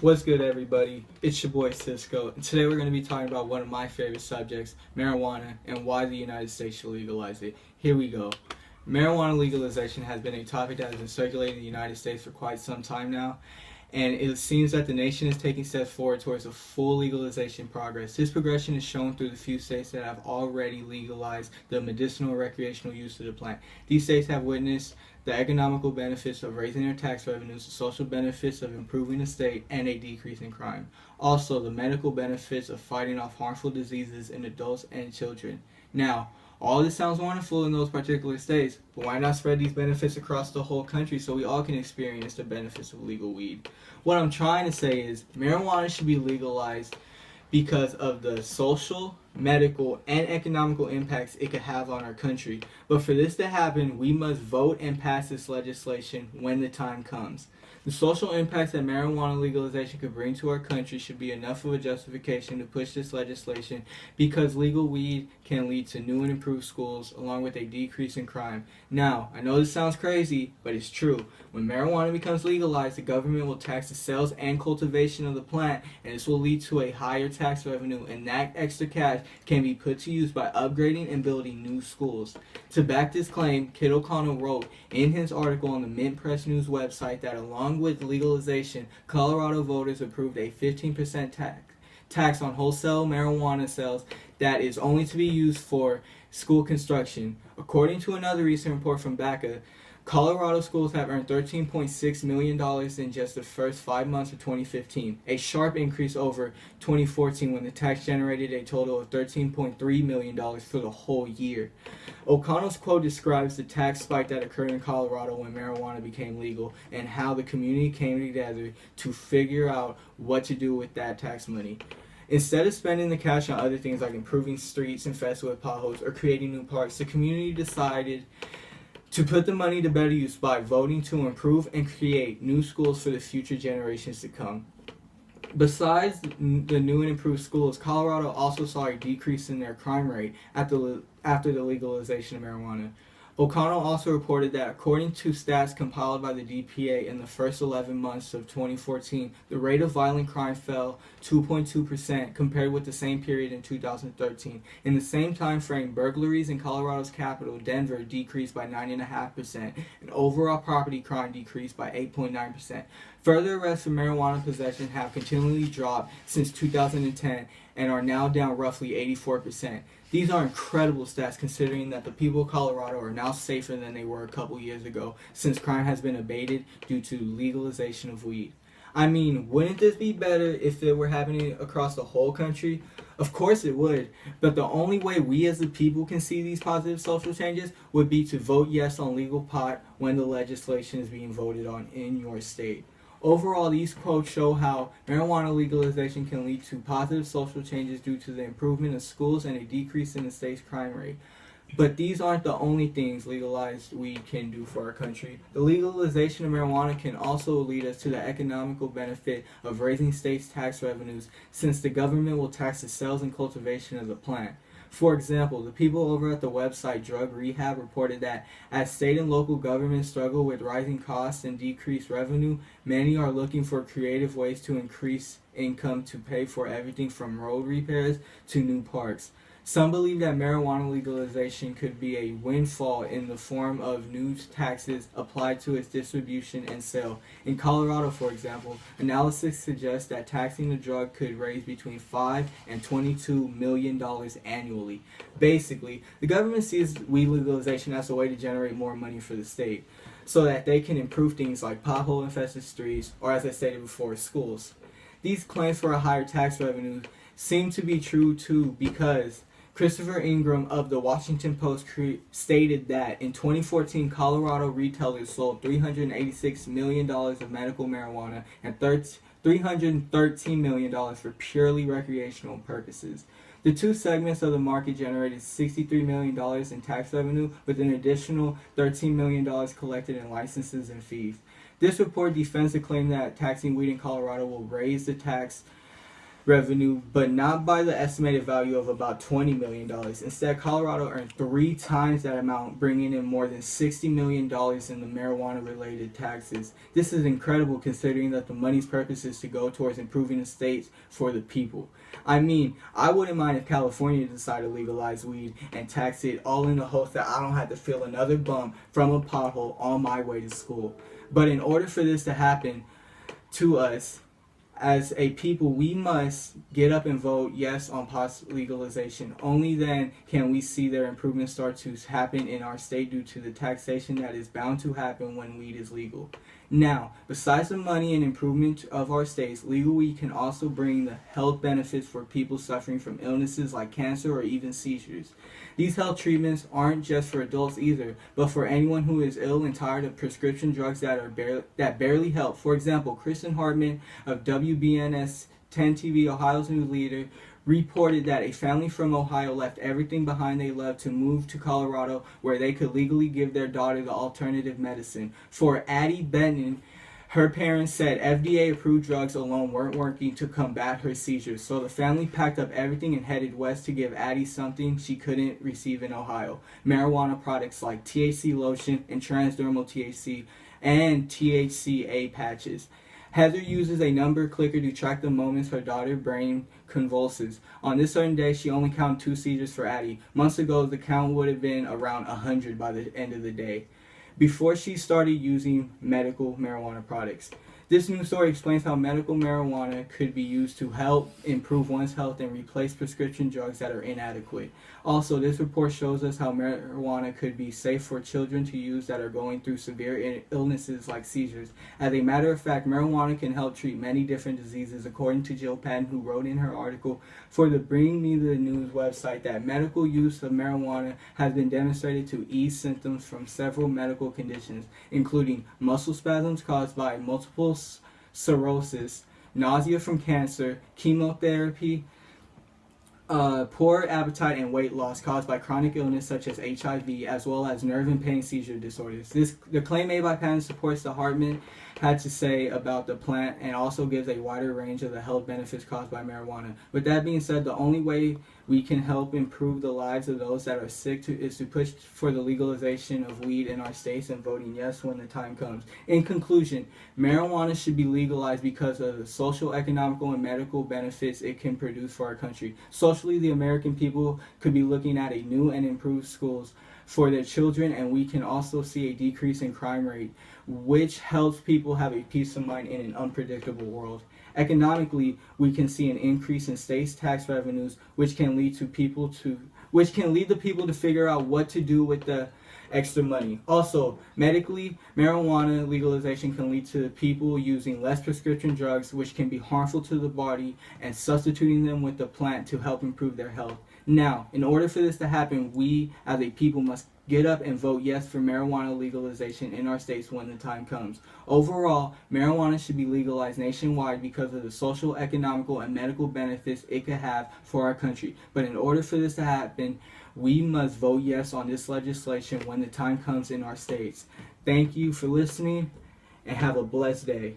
What's good, everybody? It's your boy Cisco, and today we're going to be talking about one of my favorite subjects, marijuana, and why the United States should legalize it. Here we go. Marijuana legalization has been a topic that has been circulating in the United States for quite some time now, and it seems that the nation is taking steps forward towards a full legalization progress. This progression is shown through the few states that have already legalized the medicinal and recreational use of the plant. These states have witnessed the economical benefits of raising their tax revenues, the social benefits of improving the state, and a decrease in crime. Also, the medical benefits of fighting off harmful diseases in adults and children. Now, all this sounds wonderful in those particular states, but why not spread these benefits across the whole country so we all can experience the benefits of legal weed? What I'm trying to say is marijuana should be legalized because of the social, medical, and economical impacts it could have on our country. But for this to happen, we must vote and pass this legislation when the time comes. The social impacts that marijuana legalization could bring to our country should be enough of a justification to push this legislation because legal weed can lead to new and improved schools along with a decrease in crime. Now, I know this sounds crazy, but it's true. When marijuana becomes legalized, the government will tax the sales and cultivation of the plant, and this will lead to a higher tax revenue, and that extra cash can be put to use by upgrading and building new schools. To back this claim, Kit O'Connell wrote in his article on the Mint Press News website that along with legalization, Colorado voters approved a 15% tax on wholesale marijuana sales that is only to be used for school construction. According to another recent report from BACA, Colorado schools have earned $13.6 million in just the first 5 months of 2015, a sharp increase over 2014 when the tax generated a total of $13.3 million for the whole year. O'Connell's quote describes the tax spike that occurred in Colorado when marijuana became legal and how the community came together to figure out what to do with that tax money. Instead of spending the cash on other things like improving streets infested with potholes or creating new parks, the community decided to put the money to better use by voting to improve and create new schools for the future generations to come. Besides the new and improved schools, Colorado also saw a decrease in their crime rate after the legalization of marijuana. O'Connell also reported that according to stats compiled by the DPA in the first 11 months of 2014, the rate of violent crime fell 2.2% compared with the same period in 2013. In the same time frame, burglaries in Colorado's capital, Denver, decreased by 9.5%, and overall property crime decreased by 8.9%. Further arrests for marijuana possession have continually dropped since 2010 and are now down roughly 84%. These are incredible stats considering that the people of Colorado are now safer than they were a couple years ago since crime has been abated due to legalization of weed. I mean, wouldn't this be better if it were happening across the whole country? Of course it would, but the only way we as the people can see these positive social changes would be to vote yes on legal pot when the legislation is being voted on in your state. Overall, these quotes show how marijuana legalization can lead to positive social changes due to the improvement of schools and a decrease in the state's crime rate. But these aren't the only things legalized weed can do for our country. The legalization of marijuana can also lead us to the economical benefit of raising states' tax revenues since the government will tax the sales and cultivation of the plant. For example, the people over at the website Drug Rehab reported that as state and local governments struggle with rising costs and decreased revenue, many are looking for creative ways to increase income to pay for everything from road repairs to new parks. Some believe that marijuana legalization could be a windfall in the form of new taxes applied to its distribution and sale. In Colorado, for example, analysis suggests that taxing the drug could raise between $5 and $22 million annually. Basically, the government sees weed legalization as a way to generate more money for the state so that they can improve things like pothole-infested streets or, as I stated before, schools. These claims for a higher tax revenue seem to be true too because Christopher Ingram of the Washington Post stated that in 2014, Colorado retailers sold $386 million of medical marijuana and $313 million for purely recreational purposes. The two segments of the market generated $63 million in tax revenue with an additional $13 million collected in licenses and fees. This report defends the claim that taxing weed in Colorado will raise the tax revenue, but not by the estimated value of about $20 million. Instead, Colorado earned 3 times that amount, bringing in more than $60 million in the marijuana-related taxes. This is incredible considering that the money's purpose is to go towards improving the states for the people. I mean, I wouldn't mind if California decided to legalize weed and tax it, all in the hopes that I don't have to feel another bump from a pothole on my way to school. But in order for this to happen to us, as a people, we must get up and vote yes on pot legalization. Only then can we see their improvements start to happen in our state due to the taxation that is bound to happen when weed is legal. Now, besides the money and improvement of our states, legal weed can also bring the health benefits for people suffering from illnesses like cancer or even seizures. These health treatments aren't just for adults either, but for anyone who is ill and tired of prescription drugs that barely help. For example, Kristen Hartman of WBNS 10 TV, Ohio's News Leader, reported that a family from Ohio left everything behind they loved to move to Colorado, where they could legally give their daughter the alternative medicine. For Addie Benton, her parents said FDA-approved drugs alone weren't working to combat her seizures, so the family packed up everything and headed west to give Addie something she couldn't receive in Ohio: marijuana products like THC lotion and transdermal THC and THCA patches. Heather uses a number clicker to track the moments her daughter's brain convulses. On this certain day, she only counted 2 seizures for Addie. Months ago, the count would have been around 100 by the end of the day, before she started using medical marijuana products. This news story explains how medical marijuana could be used to help improve one's health and replace prescription drugs that are inadequate. Also, this report shows us how marijuana could be safe for children to use that are going through severe illnesses like seizures. As a matter of fact, marijuana can help treat many different diseases, according to Jill Patton, who wrote in her article for the Bring Me the News website that medical use of marijuana has been demonstrated to ease symptoms from several medical conditions, including muscle spasms caused by multiple sclerosis, nausea from cancer, chemotherapy, poor appetite, and weight loss caused by chronic illness such as HIV, as well as nerve and pain seizure disorders. The claim made by Patton supports the Hartman had to say about the plant and also gives a wider range of the health benefits caused by marijuana. With that being said, the only way we can help improve the lives of those that are sick is to push for the legalization of weed in our states and voting yes when the time comes. In conclusion, marijuana should be legalized because of the social, economical, and medical benefits it can produce for our country. Socially, the American people could be looking at a new and improved schools for their children, and we can also see a decrease in crime rate, which helps people have a peace of mind in an unpredictable world. Economically, we can see an increase in states' tax revenues, which can lead the people to figure out what to do with the extra money. Also, medically, marijuana legalization can lead to people using less prescription drugs, which can be harmful to the body, and substituting them with the plant to help improve their health. Now, in order for this to happen, we as a people must get up and vote yes for marijuana legalization in our states when the time comes. Overall, marijuana should be legalized nationwide because of the social, economical, and medical benefits it could have for our country. But in order for this to happen, we must vote yes on this legislation when the time comes in our states. Thank you for listening, and have a blessed day.